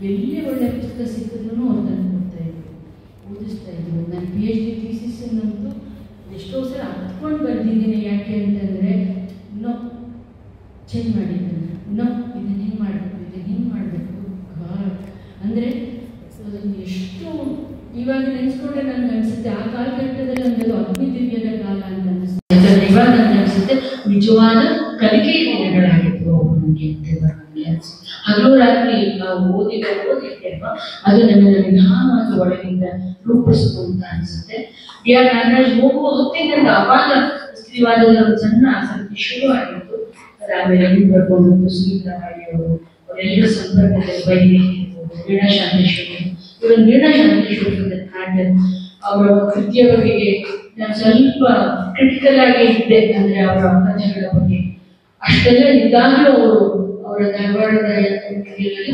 ಎಲ್ಲಿ ಒಳ್ಳೆ ಪುಸ್ತಕ ಸಿಕ್ಕಿದ್ರು ಅವ್ರು ತಂದು ಕೊಡ್ತಾ ಇದ್ರು, ಓದಿಸ್ತಾ ಇದ್ರು. ನನ್ನ PhD ಥೀಸಿಸ್ಸನ್ನಂತೂ ಎಷ್ಟೋ ಸಲ ಹತ್ಕೊಂಡು ಬರ್ದಿದ್ದೀನಿ. ಯಾಕೆ ಅಂತಂದರೆ ನೋ ಚೇಂಜ್ ಮಾಡಿದ್ದೀನಿ, ನೋ ಇದನ್ನು ಹಿಂಗೆ ಮಾಡಬೇಕು, ಇದನ್ನು ಹಿಂಗೆ ಮಾಡಬೇಕು. ಅಂದರೆ ಎಷ್ಟು ಇವಾಗ ನೆನೆಸ್ಕೊಂಡ್ರೆ ನನಗೆ ಅನಿಸುತ್ತೆ ಆ ಕಾಲಘಟ್ಟದಲ್ಲಿ ನಮ್ಮದು ಅಗ್ನಿದಿವ್ಯದ ಕಾಲ ಅಂತ ಅನಿಸುತ್ತೆ. ಯಾಕಂದರೆ ಇವಾಗ ನನಗೆ ಅನಿಸುತ್ತೆ ನಿಜವಾದ ಕಲಿಕೆಯ ದಿನಗಳಾಗಿತ್ತು ನನಗೆ ಅಂತ ನನಗೆ ಅನಿಸುತ್ತೆ. ಹಗಲು ರಾತ್ರಿ ನಾವು ಓದಿದ್ದೇವೆ, ಅದು ನನ್ನನ್ನು ನಿಧಾನವಾಗಿ ಒಳಗಿಂದ ರೂಪಿಸ್ತು ಅಂತ ಅನಿಸುತ್ತೆ. D.R. ನಾಗರಾಜ್ ಹೋಗುವ ಹೊತ್ತಿನಿಂದ ಅವಾಗ ಸ್ತ್ರೀವಾದದ ಒಂದು ಸಣ್ಣ ಆಸಕ್ತಿ ಶುರುವಾಗಿತ್ತು. ಆಮೇಲೆ ಬರ್ಕೊಂಡು ಸುಮಿತ್ರಾಬಾಯಿ ಅವರು ಅವರೆಲ್ಲರ ಸಂಪರ್ಕದಲ್ಲಿ ಬೈಲಿ ವೀಣಾ ಶಾಂತೇಶ್ವರಿ, ಇವನ್ ವೀಣಾ ಶಾಂತೇಶ್ವರಿ ಅವರ ಕೃತಿಯ ಬಗೆಗೆ ನಾನು ಸ್ವಲ್ಪ ಕ್ರಿಟಿಕಲ್ ಆಗಿ ಇದ್ದೆ. ಅಂದ್ರೆ ಅವರ ಕಥೆಗಳ ಬಗ್ಗೆ ಅಷ್ಟೆಲ್ಲ ಇದ್ದಾಗಲೂ ಅವರ ಧಾರವಾಡದ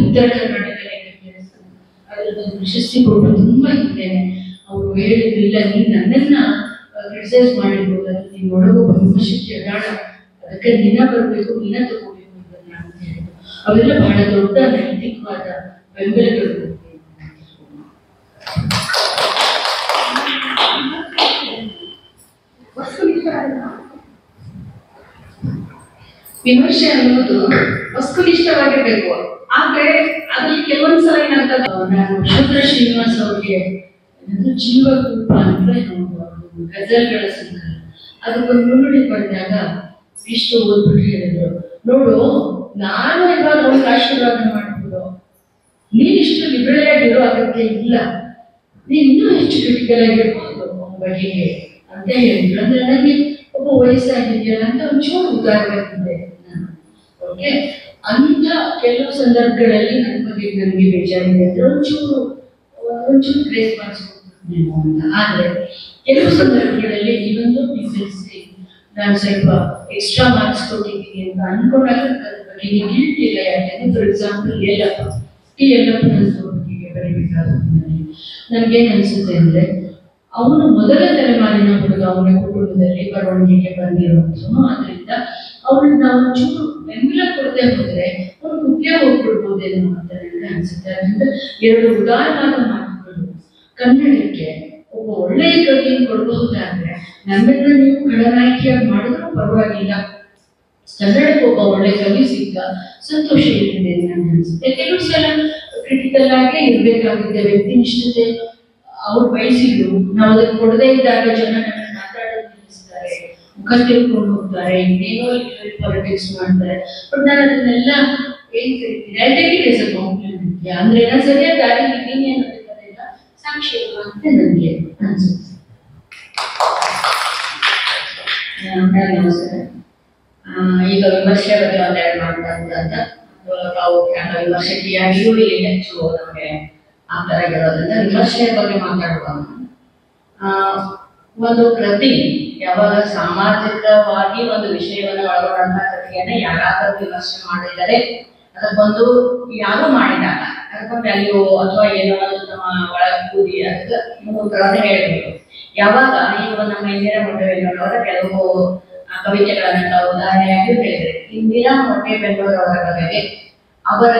ಉತ್ತರ ಕರ್ನಾಟಕದಲ್ಲಿ ಅದರದ್ದು ಪ್ರಶಸ್ತಿ ಕೊಟ್ಟು ತುಂಬಾ ಇದ್ದೇನೆ. ಅವರು ಹೇಳಿದ್ರಿಲ್ಲ, ನೀನು ನನ್ನನ್ನ ಕ್ರಿಟಿಸೈಸ್ ಮಾಡಿರ್ಬೋದು, ಅದು ನೀನು ಒಳಗೂ ಬ್ರಹ್ಮಶಕ್ತಿ ಅಡಾಳ, ಅದಕ್ಕೆ ನೀನ ಬರಬೇಕು, ನೀನ ತಗೋಬೇಕು ಇದನ್ನ ಅಂತ ಹೇಳಿದ್ರು. ಅವೆಲ್ಲ ಬಹಳ ದೊಡ್ಡ ನೈತಿಕವಾದ ಬೆಂಬಲಗಳು. ವಿಮರ್ಶೆ ಅನ್ನೋದು ವಸ್ತುನಿಷ್ಠವಾಗಿರ್ಬೇಕು. ಆದ್ರೆ ಅದ್ರಲ್ಲಿ ಕೆಲವೊಂದ್ಸಲ ಏನಾಗ್ತದೆ, ನಾನು ಶುದ್ರ ಶ್ರೀನಿವಾಸ್ ಅವ್ರಿಗೆ ಜೀವಕೂಪ ಅಂತ ಗಜಲ್ಗಳ ಸಂಕಲ ಅದಕ್ಕೊಂದು ಮುನ್ನುಡಿ ಬರೆದಾಗ ಇಷ್ಟು ಓದ್ಬಿಟ್ಟು ಹೇಳಿದ್ರು, ನೋಡು ನಾನು ಇವಾಗ ಒಂದು ಆಶೀರ್ವಾದ ಮಾಡ್ಬೋದು, ನೀನ್ ಇಷ್ಟು ಲಿಬರಲ್ ಆಗಿರೋ ಅಗತ್ಯ ಇಲ್ಲ, ನೀನ್ ಇನ್ನೂ ಹೆಚ್ಚು ಕ್ರಿಟಿಕಲ್ ಆಗಿರ್ಬೋದು ಬಗೆಗೆ ಅಂತ ಹೇಳಿದ್ರು. ಅಂದ್ರೆ ನನಗೆ ಒಬ್ಬ ವಯಸ್ಸಾಗಿದೆಯಲ್ಲ ಅಂತ ಒಂಚೂರು ಉದಾಹರಣೆ ನಾನು. ಓಕೆ, ಅಂತ ಕೆಲವು ಸಂದರ್ಭಗಳಲ್ಲಿ ನನ್ನ ಬಗ್ಗೆ ನನಗೆ ಬೇಜಾರಿದೆ ಅಂದ್ರೆ ಒಂಚೂರು ಗ್ರೇಸ್ ಮಾಡಿಸ್ಕೊಡ್ತೀನಿ ಅಂತ. ಆದ್ರೆ ಕೆಲವು ಸಂದರ್ಭಗಳಲ್ಲಿ ಇವೊಂದು ಡಿಫೆನ್ಸಿ ನಾನು ಸ್ವಲ್ಪ ಎಕ್ಸ್ಟ್ರಾ ಮಾರ್ಕ್ಸ್ ಕೊಟ್ಟಿದ್ದೀನಿ ಅಂತ ಅನ್ಕೊಂಡಾಗ ಅದ್ರ ಬಗ್ಗೆ ಗಿಲ್ಟ್ ಇಲ್ಲ. ಯಾಕೆಂದ್ರೆ ಫಾರ್ ಎಕ್ಸಾಂಪಲ್ ಯಲ್ಲಪ್ಪನ ಬಗ್ಗೆ ಬರೀಬೇಕಾದ್ರೆ ನನ್ಗೇನ್ ಅನ್ಸುತ್ತೆ ಅಂದ್ರೆ ಅವನು ಮೊದಲ ತಲೆಮಾರಿನ ಹುಡುಗ, ಅವನ ಕುಟುಂಬದಲ್ಲಿ ಬರವಣಿಗೆಗೆ ಬಂದಿರುವಂಥವನು. ಆದ್ರಿಂದ ಅವನನ್ನ ನಾವು ಚೂರು ಬೆಂಬಲ ಕೊಡದೆ ಹೋದ್ರೆ ಅವ್ನು ಮುಖ್ಯ ಹೋಗ್ಬಿಡ್ಬೋದೇನೋ ಅಂತ ನನಗೆ ಅನ್ಸುತ್ತೆ. ಅದರಿಂದ ಎರಡು ಉದಾರವಾದ ಮಾತುಗಳು ಕನ್ನಡಕ್ಕೆ ಒಬ್ಬ ಒಳ್ಳೆಯ ಕವಿಯನ್ನು ಕೊಡಬಹುದಾದ್ರೆ ನನ್ನನ್ನ ನೀವು ಖಳನಾಯಕಿಯಾಗಿ ಮಾಡಿದ್ರೂ ಪರವಾಗಿಲ್ಲ, ಕನ್ನಡಕ್ಕೆ ಒಬ್ಬ ಒಳ್ಳೆ ಕವಿ ಸಿಕ್ಕ ಸಂತೋಷ ಇರ್ತದೆ ನನಗೆ ಅನ್ಸುತ್ತೆ. ಕೆಲವು ಸಲ ಕ್ರಿಟಿಕಲ್ ಆಗೇ ಇರ್ಬೇಕಾಗುತ್ತೆ. ವ್ಯಕ್ತಿನಿಷ್ಠತೆ ಅವ್ರು ಬಯಸಿದ್ರು, ನಾವು ಅದಕ್ಕೆ ಕೊಡದೇ ಇದ್ದಾಗ ಜನ ನನ್ನ ಮಾತಾಡೋದು ನಿಲ್ಲಿಸ್ತಾರೆ, ಮುಖ ತಿಳ್ಕೊಂಡು ಹೋಗ್ತಾರೆ, ಇನ್ನೇನೋ ಪಾಲಿಟಿಕ್ಸ್ ಮಾಡ್ತಾರೆ. ಬಟ್ ನಾನು ಅದನ್ನೆಲ್ಲ ಏನ್ ಕರಿತೀನಿ, I take it as a compliment. ಅಂದ್ರೆ ನಾನು ಸರಿಯಾದ ದಾರಿಯಲ್ಲಿ ಇದ್ದೀನಿ ಅನ್ನೋದಕ್ಕೆಲ್ಲ ಸಾಕ್ಷಿ ಅಂತ ನನಗೆ ಅನ್ಸುತ್ತೆ. ನಮಸ್ಕಾರ. ಈಗ ವಿಮರ್ಶೆ ಬಗ್ಗೆ ಒಂದೆರಡು ಮಾತಾಡುವಂತ ನಾವು ವಿಮರ್ಶಕಿಯಾಗಿಯೂ ಇಲ್ಲಿ ಹೆಚ್ಚು ನಮಗೆ ಆ ತರ ಇರೋದ್ರಿಂದ ವಿಮರ್ಶೆಯ ಬಗ್ಗೆ ಮಾತಾಡುವಾಗ ಒಂದು ಕೃತಿ ಯಾವಾಗ ಸಾಮಾಜಿಕವಾಗಿ ಒಂದು ವಿಷಯವನ್ನು ಒಳಗೊಂಡಂತಹ ಕೃತಿಯನ್ನ ಯಾರಾದರೂ ವಿಮರ್ಶೆ ಮಾಡಿದರೆ ಅದಕ್ಕೊಂದು ಯಾರು ಮಾಡಿದಾಗ ಅದಕ್ಕೊಂದು ವ್ಯಾಲ್ಯೂ ಅಥವಾ ಏನೋ ಒಂದು ನಮ್ಮ ಒಳ ಕೂದಿ ಅದಕ್ಕೆ ಇನ್ನೊಂದು ಹೇಳ್ಬೇಕು. ಯಾವಾಗ ಈಗ ನಮ್ಮ ಇಂದಿರಾ ಮೊಟ್ಟೆಬೆನ್ನೂರವರ ಕೆಲವು ಕವಿತೆಗಳನ್ನ ನಾವು ಉದಾಹರಣೆಯಾಗಿ ಹೇಳಿದ್ರೆ, ಇಂದಿರಾ ಮೊಟ್ಟೆಬೆನ್ನೂರವರ ಬಗೆಗೆ ಅವರ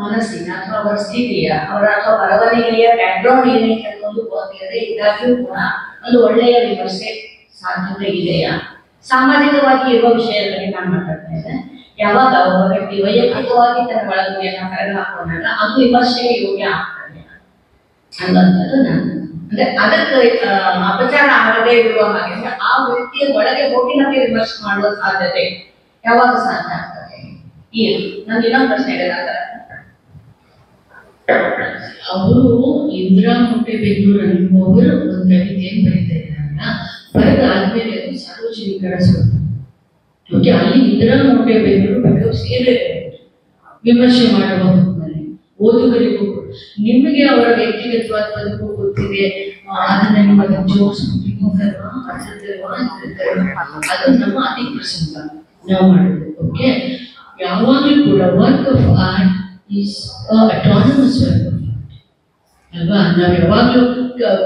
ಮನಸ್ಸಿನ ಅಥವಾ ಅವರ ಸ್ಥಿತಿಯ ಅವರ ಅಥವಾ ಬರವಣಿಗೆಯ ಬ್ಯಾಕ್ಗ್ರೌಂಡ್ ಏನೈತೆ ಅನ್ನೋದು ಗೊತ್ತಿರದೆ ಇದ್ದಾಗ್ಯೂ ಕೂಡ ಒಂದು ಒಳ್ಳೆಯ ವಿಮರ್ಶೆ ಸಾಧ್ಯತೆ ಇದೆಯಾ? ಸಾಮಾಜಿಕವಾಗಿ ಇರುವ ವಿಷಯದ ಬಗ್ಗೆ ನಾನು ಮಾತಾಡ್ತಾ ಇದ್ದೆ. ಯಾವಾಗ ಒಬ್ಬ ವ್ಯಕ್ತಿ ವೈಯಕ್ತಿಕವಾಗಿ ತನ್ನ ಒಳಗುರಿಯನ್ನ ಕಳೆದು ಹಾಕೊಂಡಾಗ ಅದು ವಿಮರ್ಶೆಗೆ ಯೋಗ್ಯ ಆಗ್ತದೆ ಅನ್ನುವಂಥದ್ದು ನಾನು. ಅಂದ್ರೆ ಅದಕ್ಕೆ ಅಪಚಾರ ಆಗದೆ ಇರುವ ಹಾಗೆ ಅಂದ್ರೆ ಆ ವ್ಯಕ್ತಿಯ ಒಳಗೆ ಹೋಗಿ ನಮಗೆ ವಿಮರ್ಶೆ ಮಾಡುವ ಸಾಧ್ಯತೆ ಯಾವಾಗ ಸಾಧ್ಯ ಆಗ್ತದೆ? ನನ್ಗೆ ಇನ್ನೊಂದು ಪ್ರಶ್ನೆ ಹೇಳಿದಾಗ ಅವರು ಇಂದಿರಾ ಮೊಟ್ಟೆಬೆನ್ನೂರು ಅನ್ನುವವರು ಒಂದು ಕವಿತೆಯನ್ನು ಬರೀತಾ ಇದ್ದಾರಲ್ಲ, ಬರೆದಾದ್ಮೇಲೆ ಅದು ಸಾರ್ವಜನಿಕರಿಸಬೇಕು. ಓಕೆ, ಅಲ್ಲಿ ಇಂದಿರಾ ಮೊಟ್ಟೆಬೆನ್ನೂರು ಬೇಕಾದ್ರೆ ಸೇರಿ ವಿಮರ್ಶೆ ಮಾಡುವ ಹೊತ್ತಿನಲ್ಲಿ ಓದುಗರಿಗೂ ನಿಮಗೆ ಅವರ ವ್ಯಕ್ತಿಗತವಾದ ಬದುಕು ಗೊತ್ತಿದೆ, ಅದನ್ನ ನಿಮಗೆ ಜೋಡಿಸ್ಬಿಟ್ಟು ಅದು ನಮ್ಮ ಅತಿ ಪ್ರಸಂಗ ನಾವು ಮಾಡೋದು. ಓಕೆ, ಯಾವಾಗಲೂ ಕೂಡ work of art is autonomous work of art ಅಲ್ವಾ? ನಾವು ಯಾವಾಗಲೂ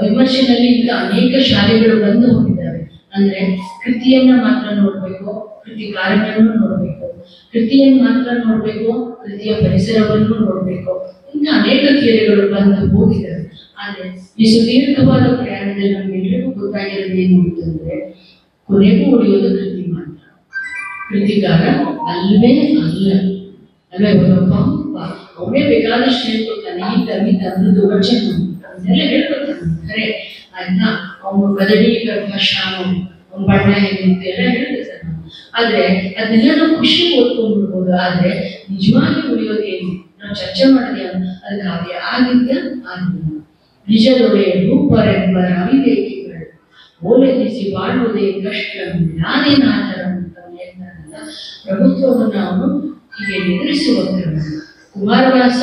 ವಿಮರ್ಶೆನಲ್ಲಿ ಈಗ ಅನೇಕ ಶಾಲೆಗಳು ಬಂದು ಹೋಗಿದ್ದಾವೆ. ಅಂದ್ರೆ ಕೃತಿಯನ್ನ ಮಾತ್ರ ನೋಡ್ಬೇಕು, ಕೃತಿಕಾರನನ್ನು ನೋಡ್ಬೇಕು, ಕೃತಿಯನ್ನು ಮಾತ್ರ ನೋಡ್ಬೇಕು, ಕೃತಿಯ ಪರಿಸರವನ್ನು ನೋಡ್ಬೇಕು. ಇನ್ನು ಅನೇಕ ಥಿಯರಿಗಳು ಬಂದು ಹೋಗಿದ್ದಾರೆ. ಆದ್ರೆ ಈ ಸುದೀರ್ಘವಾದ ಪ್ರಯಾಣದಲ್ಲಿ ನಮ್ಗೆಲ್ಲರಿಗೂ ಗೊತ್ತಾಗಿರೋದು ಏನು ಅಂತಂದ್ರೆ, ಕೊನೆಗೂ ಉಳಿಯೋದು ಕೃತಿ ಮಾತ್ರ. ಕೃತಿಕಾರ ಅಲ್ಲವೇ ಅಲ್ಲ ಇವಾಗಪ್ಪ ಅವನೇ ಬೇಕಾದಷ್ಟು ಹೇಳ್ಕೊತಾನೆ, ಈ ತಮಿತ ಅನ್ನೋದು ವಚನ ಅದನ್ನೆಲ್ಲ ಹೇಳ್ಕೊತಾನೆ ಖರೆ ಆಯ್ತಾ. ಅವನು ಕದಡಿ ಗರ್ಭಶಾಮ, ಅವನ ಬಣ್ಣ ಹೇಗಿತ್ತು ಎಲ್ಲ ಹೇಳ್ಕೊತಾನೆ. ಆದ್ರೆ ಅದನ್ನೆಲ್ಲ ನಾವು ಖುಷಿ ಓದ್ಕೊಂಡ್ಬಿಡ್ಬೋದು. ಆದ್ರೆ ನಿಜವಾಗಿ ಉಳಿಯೋದೇನು, ನಾವು ಚರ್ಚೆ ಮಾಡಿದ್ಯಾ ಅದು ಕಾವ್ಯ ಆಗಿದ್ದ ಆಗಿಲ್ಲ. ನಿಜದೊಡೆ ರೂಪರೆಂಬ ಅವಿವೇಕಿಗಳು ಓಲೈಸಿ ಬಾಳುವುದೇ ಕಷ್ಟ ನಾನೇ ನಾಟರ ಅಂತ ಹೇಳ್ತಾರಲ್ಲ. ಪ್ರಭುತ್ವವನ್ನು ಅವನು ಹೀಗೆ ಎದುರಿಸುವಂತ ಕುಮಾರವ್ಯಾಸ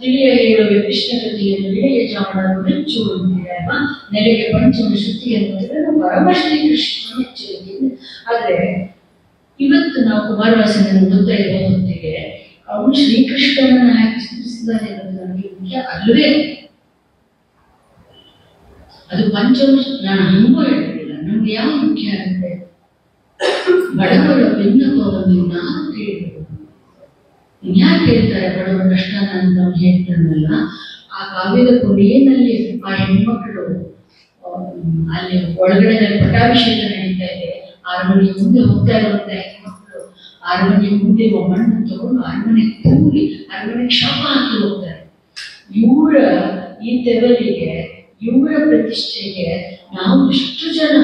ತಿಳಿಯ ಹೇಳುವ ಕೃಷ್ಣಗತಿಯನ್ನು ಇಳೆಯ ಜಾಣರು ಮೆಚ್ಚುವಂತಿರುವ ನೆಲೆಗೆ ಪಂಚಮ ಶ್ರುತಿಯನ್ನು ಪರಮಶ್ರೀ ಕೃಷ್ಣ ಮೆಚ್ಚುವಂತಿದೆ. ಆದ್ರೆ ಇವತ್ತು ನಾವು ಕುಮಾರವ್ಯಾಸನನ್ನು ಓದ್ತಾ ಇರುವ ಹೊತ್ತಿಗೆ ಅವನು ಶ್ರೀಕೃಷ್ಣನನ್ನ ಹಾಕಿ ಸ್ತುತಿಸಿದ್ದಾನೆ ಅನ್ನೋದು ನಮಗೆ ಮುಖ್ಯ ಅಲ್ಲವೇ. ಅದು ಪಂಚಮ ನಾನು ಹಂಗೂ ಹೇಳಲಿಲ್ಲ. ನಮ್ಗೆ ಯಾವ ಮುಖ್ಯ ಆಗುತ್ತೆ, ಬಡವರ ವಿನ್ನಪವನ್ನು ನಾವು ಕೇಳಬೇಕು. ಯಾಕೆ ಹೇಳ್ತಾರೆ ಬಡವರ ಕಷ್ಟನ ಅಂತ ಅವ್ನು ಹೇಳ್ತಾನಲ್ಲ, ಆ ಕಾವ್ಯದ ಕೊನೆಯಲ್ಲಿ ಆ ಹೆಣ್ಮಕ್ಳು ಅಲ್ಲಿ ಒಳಗಡೆ ಪಟ್ಟಾಭಿಷೇಕ ನಡೀತಾ ಇದೆ, ಅರಮನೆಯ ಮುಂದೆ ಹೋಗ್ತಾ ಇರುವಂತ ಹೆಣ್ಮಕ್ಳು ಅರಮನೆಯ ಮುಂದೆ ಮಣ್ಣು ತಗೊಂಡು ಅರಮನೆ ಕೂಗಿ ಅರಮನೆಗೆ ಶಾಪ ಹಾಕಿ ಹೋಗ್ತಾರೆ. ಇವರ ಈ ತೆವಲಿಗೆ, ಇವರ ಪ್ರತಿಷ್ಠೆಗೆ ನಾವು ಎಷ್ಟು ಜನ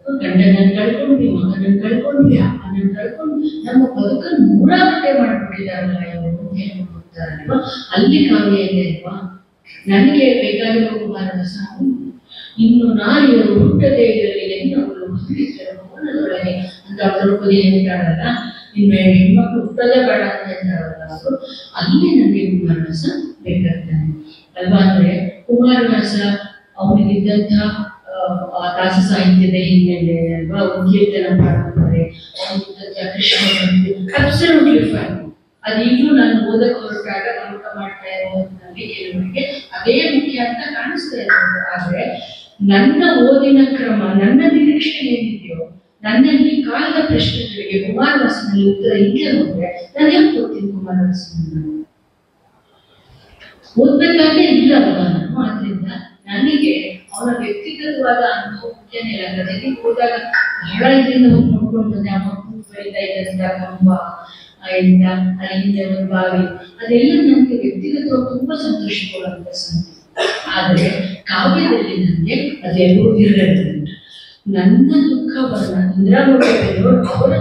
ಗಂಡನನ್ನು ಕಳ್ಕೊಂಡ್ವಿ, ಮಗನನ್ನು ಕಳ್ಕೊಂಡ್ವಿ, ಅಪ್ಪನನ್ನು ಕಳ್ಕೊಂಡು ನಮ್ಮ ಬದುಕನ್ನು ನೂರಾಗಟ್ಟೆ ಮಾಡ್ಬಿಟ್ಟಿದಾರಲ್ಲ ಇವರು ಅಂತ ಹೇಳ್ಕೊಡ್ತಾರಲ್ವಾ. ಅಲ್ಲಿ ಕಾವ್ಯ ಇದೆ ಅಲ್ವಾ. ನನಗೆ ಬೇಕಾಗಿರೋ ಕುಮಾರವ್ಯಾಸ ಇನ್ನು ನಾರಿಯರು ಹುಟ್ಟದೇ ಇರಲಿ ಎಂದು ಅವರು ಮೌನದೊಳಗೆ ಅಂತ ದ್ರೌಪದಿ ಹೇಳ್ತಾರಲ್ಲ, ಇನ್ನು ಹೆಣ್ಮಕ್ಳು ಹುಟ್ಟದೇ ಬೇಡ ಅಂತ ಹೇಳ್ತಾರಲ್ಲ ಅವರು. ಅಲ್ಲಿ ನನಗೆ ಕುಮಾರವ್ಯಾಸ ಬೇಕಾಗ್ತಾನೆ ಅಲ್ವಾ. ಅಂದ್ರೆ ಕುಮಾರವ್ಯಾಸ ಅವನಿಗಿದ್ದಂಥ ದಾಸ ಸಾಹಿತ್ಯದ ಹಿನ್ನೆಲೆ ಅಲ್ವಾ, ಕೀರ್ತನ ಪರಂಪರೆ, ಅವನಿದ್ದಂಥ ಕೃಷ್ಣ ಅಬ್ಸಲ್ಯೂಟ್ಲಿ ಫೈನ್. ಅದೀಗಲೂ ನಾನು ಓದಕ್ಕೆ ಹೊರಟಾಗ ಗಮನ ಮಾಡ್ತಾ ಇರೋದ್ರಲ್ಲಿ ಕೆಲವರಿಗೆ ಅದೇ ಮುಖ್ಯ ಅಂತ ಕಾಣಿಸ್ತಾ ಇರೋದು. ಆದ್ರೆ ನನ್ನ ಓದಿನ ಕ್ರಮ, ನನ್ನ ನಿರೀಕ್ಷೆ ಏನಿದೆಯೋ, ನನ್ನಲ್ಲಿ ಕಾಲದ ಪ್ರಶ್ನೆಗಳಿಗೆ ಕುಮಾರವ್ಯಾಸನಲ್ಲಿ ಉತ್ತರ ಇಲ್ಲೇ ಹೋದ್ರೆ ನಾನು ಯಾಕೆ ಓದ್ತೀನಿ ಕುಮಾರವ್ಯಾಸನ? ಓದ್ಬೇಕಾದ್ರೆ ಇಲ್ಲ ಅಲ್ವಾ ನಾನು. ಆದ್ರಿಂದ ನನಗೆ ಅವನ ವ್ಯಕ್ತಿಗತವಾದ ಅನುಭವ ಮುಖ್ಯನೇ ಇಲ್ಲ. ಗದಗಿಗೆ ಹೋದಾಗ ಬಹಳ ಇದರಿಂದ ಹೋಗಿ ನೋಡ್ಕೊಂಡು ಬಂದೆ. ಆ ಮಕ್ಕಳು ಬೆಳೀತಾ ಇದ್ದಂತ ಕಂಬ ಇಂದ ಅಲ್ಲಿ ಹಿಂದೆ ಒಂದು ಬಾವಿ, ಅದೆಲ್ಲ ನನಗೆ ವ್ಯಕ್ತಿಗತವಾಗಿ ತುಂಬಾ ಸಂತೋಷ ಕೊಡುವಂತ ಸಂಗತಿ. ಆದ್ರೆ ಕಾವ್ಯದಲ್ಲಿ ನನಗೆ ಅದೆಲ್ಲೂ ಇರಲಿಲ್ಲ. ನನ್ನ ದುಃಖವನ್ನ ಇಂದಿರಾ ಅವರ